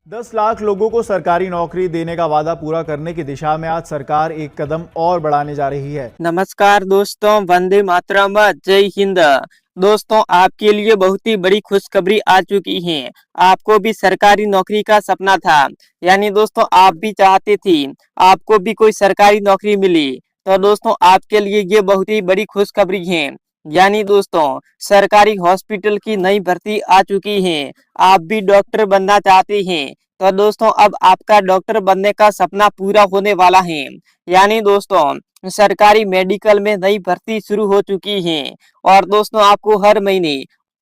10 लाख लोगों को सरकारी नौकरी देने का वादा पूरा करने की दिशा में आज सरकार एक कदम और बढ़ाने जा रही है। नमस्कार दोस्तों, वंदे मातरम, जय हिंद। दोस्तों, आपके लिए बहुत ही बड़ी खुशखबरी आ चुकी है। आपको भी सरकारी नौकरी का सपना था, यानी दोस्तों आप भी चाहते थे आपको भी कोई सरकारी नौकरी मिली, तो दोस्तों आपके लिए ये बहुत ही बड़ी खुशखबरी है। यानी दोस्तों सरकारी हॉस्पिटल की नई भर्ती आ चुकी है। आप भी डॉक्टर बनना चाहते हैं, तो दोस्तों अब आपका डॉक्टर बनने का सपना पूरा होने वाला है। यानी दोस्तों सरकारी मेडिकल में नई भर्ती शुरू हो चुकी है और दोस्तों आपको हर महीने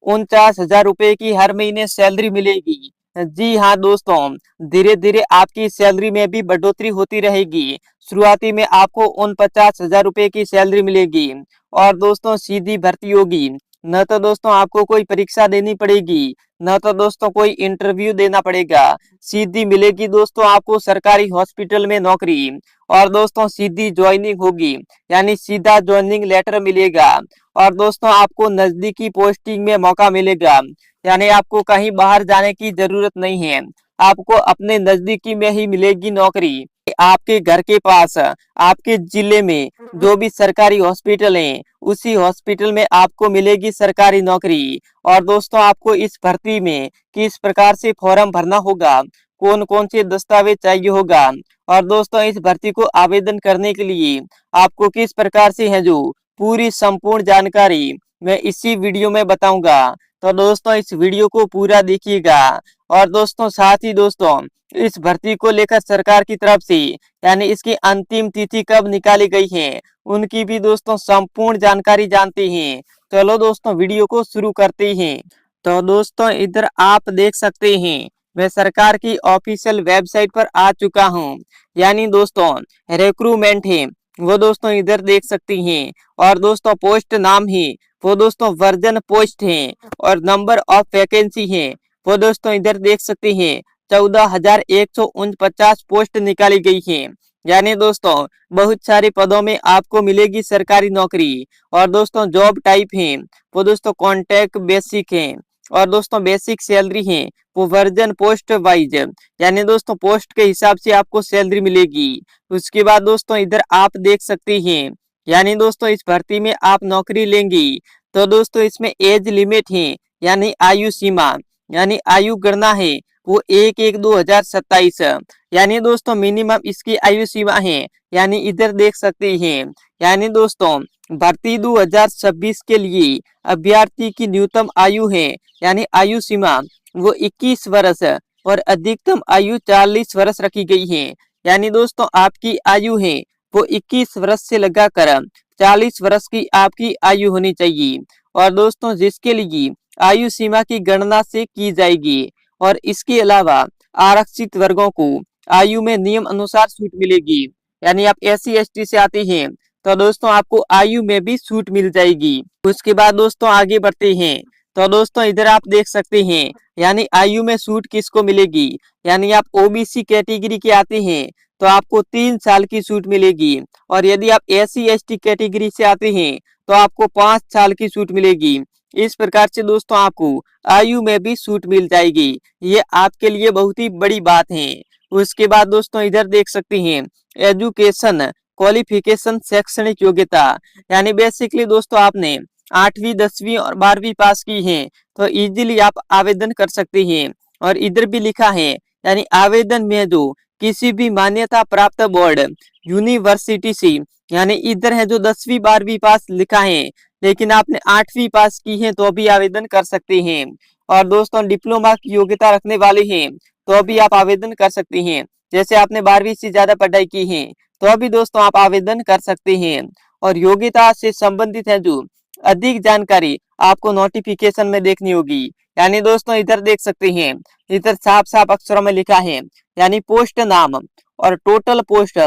49,000 रुपए की हर महीने सैलरी मिलेगी। जी हाँ दोस्तों, धीरे धीरे आपकी सैलरी में भी बढ़ोतरी होती रहेगी। शुरुआती में आपको 49,000 रुपए की सैलरी मिलेगी और दोस्तों सीधी भर्ती होगी। न तो दोस्तों आपको कोई परीक्षा देनी पड़ेगी, न तो दोस्तों कोई इंटरव्यू देना पड़ेगा। सीधी मिलेगी दोस्तों आपको सरकारी हॉस्पिटल में नौकरी और दोस्तों सीधी ज्वाइनिंग होगी, यानी सीधा ज्वाइनिंग लेटर मिलेगा और दोस्तों आपको नजदीकी पोस्टिंग में मौका मिलेगा। यानी आपको कहीं बाहर जाने की जरूरत नहीं है, आपको अपने नजदीकी में ही मिलेगी नौकरी। आपके घर के पास आपके जिले में जो भी सरकारी हॉस्पिटल है, उसी हॉस्पिटल में आपको मिलेगी सरकारी नौकरी। और दोस्तों आपको इस भर्ती में किस प्रकार से फॉर्म भरना होगा, कौन कौन से दस्तावेज चाहिए होगा और दोस्तों इस भर्ती को आवेदन करने के लिए आपको किस प्रकार से है जो पूरी संपूर्ण जानकारी मैं इसी वीडियो में बताऊंगा। तो दोस्तों इस वीडियो को पूरा देखिएगा और दोस्तों साथ ही दोस्तों इस भर्ती को लेकर सरकार की तरफ से यानी इसकी अंतिम तिथि कब निकाली गई है, उनकी भी दोस्तों संपूर्ण जानकारी जानते हैं। चलो दोस्तों वीडियो को शुरू करते हैं। तो दोस्तों इधर आप देख सकते हैं मैं सरकार की ऑफिशियल वेबसाइट पर आ चुका हूं। यानी दोस्तों रिक्रूटमेंट है वो दोस्तों इधर देख सकती हैं और दोस्तों पोस्ट नाम है वो दोस्तों वर्जन पोस्ट है और नंबर ऑफ वैकेंसी है वो दोस्तों इधर देख सकते हैं 14,149 पोस्ट निकाली गई है। यानी दोस्तों बहुत सारे पदों में आपको मिलेगी सरकारी नौकरी और दोस्तों जॉब टाइप है वो दोस्तों कॉन्ट्रैक्ट बेसिक है और दोस्तों बेसिक सैलरी है वो वर्जन पोस्ट वाइज, यानी दोस्तों पोस्ट के हिसाब से आपको सैलरी मिलेगी। उसके बाद दोस्तों इधर आप देख सकते हैं यानी दोस्तों इस भर्ती में आप नौकरी लेंगी तो दोस्तों इसमें एज लिमिट है यानी आयु सीमा, यानी आयु गणना है वो 1/1/2027, यानी दोस्तों मिनिमम इसकी आयु सीमा है। यानी इधर देख सकते हैं यानी दोस्तों भर्ती 2026 के लिए अभ्यर्थी की न्यूनतम आयु है यानी आयु सीमा वो 21 वर्ष और अधिकतम आयु 40 वर्ष रखी गई है। यानी दोस्तों आपकी आयु है वो 21 वर्ष से लगाकर 40 वर्ष की आपकी आयु होनी चाहिए और दोस्तों जिसके लिए आयु सीमा की गणना से की जाएगी। और इसके अलावा आरक्षित वर्गों को आयु में नियम अनुसार छूट मिलेगी, यानी आप SC ST से आते हैं तो दोस्तों आपको आयु में भी छूट मिल जाएगी। उसके बाद दोस्तों आगे बढ़ते हैं तो दोस्तों इधर आप देख सकते हैं यानी आयु में छूट किसको मिलेगी, यानी आप OBC कैटेगरी के आते हैं तो आपको 3 साल की छूट मिलेगी और यदि आप SC ST कैटेगरी से आते हैं तो आपको 5 साल की छूट मिलेगी। इस प्रकार से दोस्तों आपको आयु में भी छूट मिल जाएगी, ये आपके लिए बहुत ही बड़ी बात है। उसके बाद दोस्तों इधर देख सकते हैं एजुकेशन क्वालिफिकेशन शैक्षणिक योग्यता, यानी बेसिकली दोस्तों आपने 8वीं 10वीं और 12वीं पास की है तो इजीली आप आवेदन कर सकते हैं। और इधर भी लिखा है यानी आवेदन में जो किसी भी मान्यता प्राप्त बोर्ड यूनिवर्सिटी से, यानी इधर है जो 10वीं 12वीं पास लिखा है लेकिन आपने 8वीं पास की है तो भी आवेदन कर सकते हैं। और दोस्तों डिप्लोमा की योग्यता रखने वाले हैं तो भी आप आवेदन कर सकते हैं। जैसे आपने 12वीं से ज्यादा पढ़ाई की है तो भी दोस्तों आप आवेदन कर सकते हैं। और योग्यता से संबंधित है जो अधिक जानकारी आपको नोटिफिकेशन में देखनी होगी। यानी दोस्तों इधर देख सकते हैं इधर साफ साफ अक्षरों में लिखा है यानी पोस्ट नाम और टोटल पोस्ट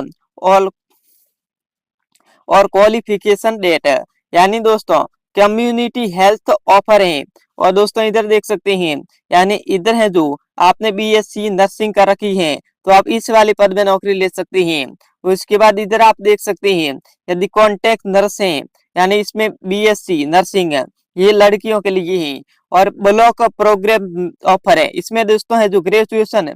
और क्वालिफिकेशन डेट, यानी दोस्तों कम्युनिटी हेल्थ ऑफर है। और दोस्तों इधर देख सकते हैं यानी इधर है जो आपने BSc नर्सिंग कर रखी है तो आप इस वाले पद में नौकरी ले सकते हैं। उसके बाद इधर आप देख सकते हैं यदि कॉन्ट्रैक्ट नर्स है यानी इसमें BSc नर्सिंग है ये लड़कियों के लिए है। और ब्लॉक प्रोग्राम ऑफर है, इसमें दोस्तों है जो ग्रेजुएशन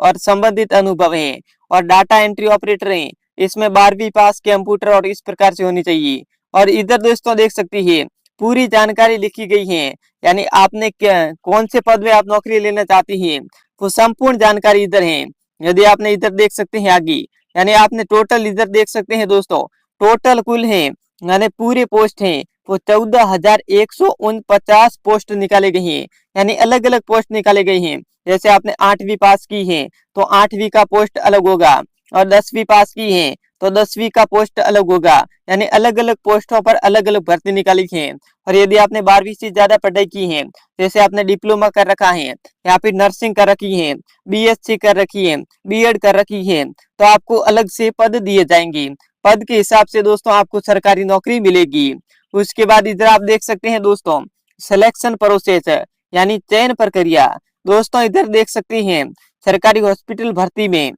और संबंधित अनुभव है। और डाटा एंट्री ऑपरेटर है, इसमें 12वीं पास कंप्यूटर और इस प्रकार से होनी चाहिए। और इधर दोस्तों देख सकती है पूरी जानकारी लिखी गई है, यानी आपने क्या कौन से पद में आप नौकरी लेना चाहती हैं वो संपूर्ण जानकारी इधर है। यदि आपने इधर देख सकते हैं आगे, यानी आपने टोटल इधर देख सकते हैं दोस्तों, टोटल कुल है यानी पूरे पोस्ट हैं वो 14,149 पोस्ट निकाले गए हैं, यानी अलग अलग पोस्ट निकाले गए हैं। जैसे आपने 8वीं पास की है तो 8वीं का पोस्ट अलग होगा, और 10वीं पास की है तो 10वीं का पोस्ट अलग होगा, यानी अलग अलग पोस्टों पर अलग अलग भर्ती निकाली है। और यदि आपने 12वीं से ज्यादा पढ़ाई की है, जैसे आपने डिप्लोमा कर रखा है या फिर नर्सिंग कर रखी है, बीएससी कर रखी है, बीएड कर रखी है, तो आपको अलग से पद दिए जाएंगे। पद के हिसाब से दोस्तों आपको सरकारी नौकरी मिलेगी। उसके बाद इधर आप देख सकते हैं दोस्तों सिलेक्शन प्रोसेस यानी चयन प्रक्रिया। दोस्तों इधर देख सकते हैं सरकारी हॉस्पिटल भर्ती में,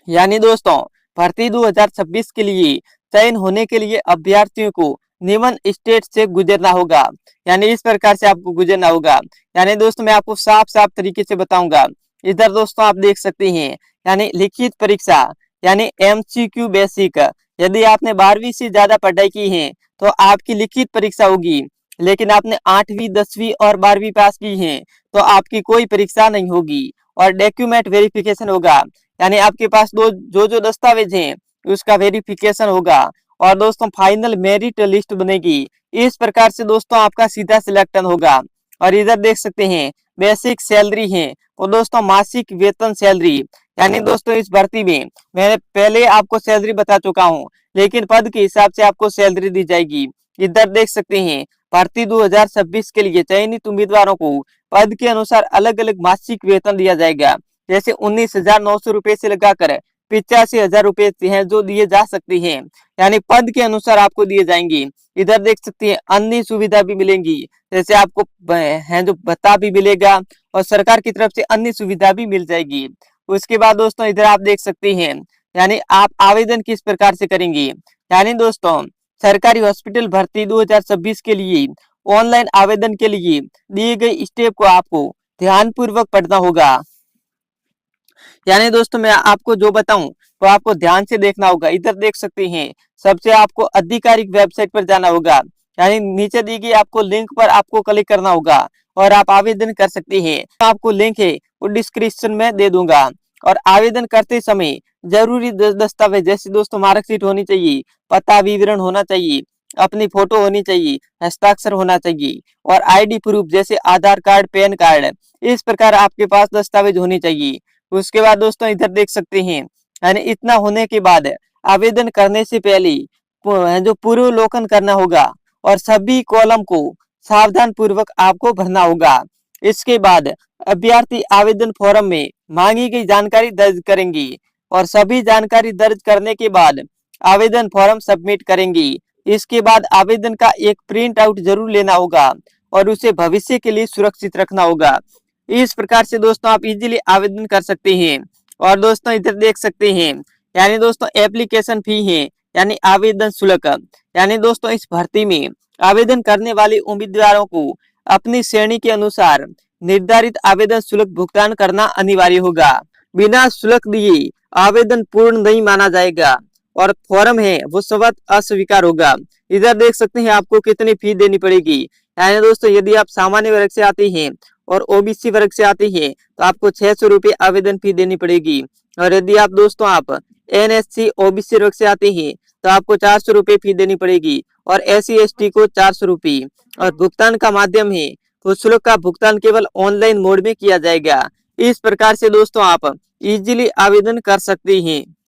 यानी दोस्तों भर्ती 2026 के लिए चयन होने के लिए अभ्यर्थियों को निम्न स्टेट से गुजरना होगा, यानी इस प्रकार से आपको गुजरना होगा। यानी दोस्तों मैं आपको साफ साफ तरीके से बताऊंगा। इधर दोस्तों आप देख सकते हैं यानी लिखित परीक्षा यानी एमसीक्यू बेसिक। यदि आपने 12वीं से ज्यादा पढ़ाई की है तो आपकी लिखित परीक्षा होगी, लेकिन आपने 8वीं 10वीं और 12वीं पास की है तो आपकी कोई परीक्षा नहीं होगी। और डॉक्यूमेंट वेरिफिकेशन होगा, यानी आपके पास जो दस्तावेज हैं उसका वेरिफिकेशन होगा। और दोस्तों फाइनल मेरिट लिस्ट बनेगी। इस प्रकार से दोस्तों आपका सीधा सिलेक्शन होगा। और इधर देख सकते हैं बेसिक सैलरी है वो दोस्तों मासिक वेतन सैलरी, यानी दोस्तों इस भर्ती में मैंने पहले आपको सैलरी बता चुका हूँ, लेकिन पद के हिसाब से आपको सैलरी दी जाएगी। इधर देख सकते हैं भर्ती 2026 के लिए चयनित उम्मीदवारों को पद के अनुसार अलग अलग मासिक वेतन दिया जाएगा। जैसे 19,900 रुपए से लगाकर 85,000 रुपए हैं जो दिए जा सकते हैं, यानी पद के अनुसार आपको दिए जाएंगे। इधर देख सकते हैं अन्य सुविधा भी मिलेंगी, जैसे आपको है जो भत्ता भी मिलेगा और सरकार की तरफ से अन्य सुविधा भी मिल जाएगी। उसके बाद दोस्तों इधर आप देख सकते हैं यानी आप आवेदन किस प्रकार से करेंगे। यानी दोस्तों सरकारी हॉस्पिटल भर्ती 2026 के लिए ऑनलाइन आवेदन के लिए दिए गए स्टेप को आपको ध्यानपूर्वक पढ़ना होगा। यानी दोस्तों मैं आपको जो बताऊं तो आपको ध्यान से देखना होगा। इधर देख सकते हैं सबसे आपको आधिकारिक वेबसाइट पर जाना होगा, यानी नीचे दी गई आपको लिंक पर आपको क्लिक करना होगा और आप आवेदन कर सकते हैं। आपको लिंक है वो डिस्क्रिप्शन में दे दूंगा। और आवेदन करते समय जरूरी दस्तावेज जैसे दोस्तों मार्कशीट होनी चाहिए, पता विवरण होना चाहिए, अपनी फोटो होनी चाहिए, हस्ताक्षर होना चाहिए और आईडी प्रूफ जैसे आधार कार्ड, पैन कार्ड, इस प्रकार आपके पास दस्तावेज होनी चाहिए। उसके बाद दोस्तों इधर देख सकते हैं यानी इतना होने के बाद आवेदन करने से पहले जो पूर्वावलोकन करना होगा और सभी कॉलम को सावधान पूर्वक आपको भरना होगा। इसके बाद अभ्यर्थी आवेदन फॉर्म में मांगी गई जानकारी दर्ज करेंगी और सभी जानकारी दर्ज करने के बाद आवेदन फॉर्म सबमिट करेंगी। इसके बाद आवेदन का एक प्रिंट आउट जरूर लेना होगा और उसे भविष्य के लिए सुरक्षित रखना होगा। इस प्रकार से दोस्तों आप इजीली आवेदन कर सकते हैं। और दोस्तों इधर देख सकते हैं यानी दोस्तों एप्लीकेशन फी है यानी आवेदन शुल्क, यानी दोस्तों इस भर्ती में आवेदन करने वाले उम्मीदवारों को अपनी श्रेणी के अनुसार निर्धारित आवेदन शुल्क भुगतान करना अनिवार्य होगा। बिना शुल्क दिए आवेदन पूर्ण नहीं माना जाएगा और फॉर्म है वो स्वतः अस्वीकार होगा। इधर देख सकते हैं आपको कितनी फी देनी पड़ेगी। यानी दोस्तों यदि आप सामान्य वर्ग से आते हैं और ओबीसी वर्ग से आते हैं तो आपको 600 रुपये आवेदन फी देनी पड़ेगी। और यदि आप दोस्तों आप एनएससी ओबीसी वर्ग से आते हैं तो आपको 400 रुपये फी देनी पड़ेगी और एससी एसटी को 400 रुपये। और भुगतान का माध्यम है तो शुल्क का भुगतान केवल ऑनलाइन मोड में किया जाएगा। इस प्रकार से दोस्तों आप इजीली आवेदन कर सकते हैं।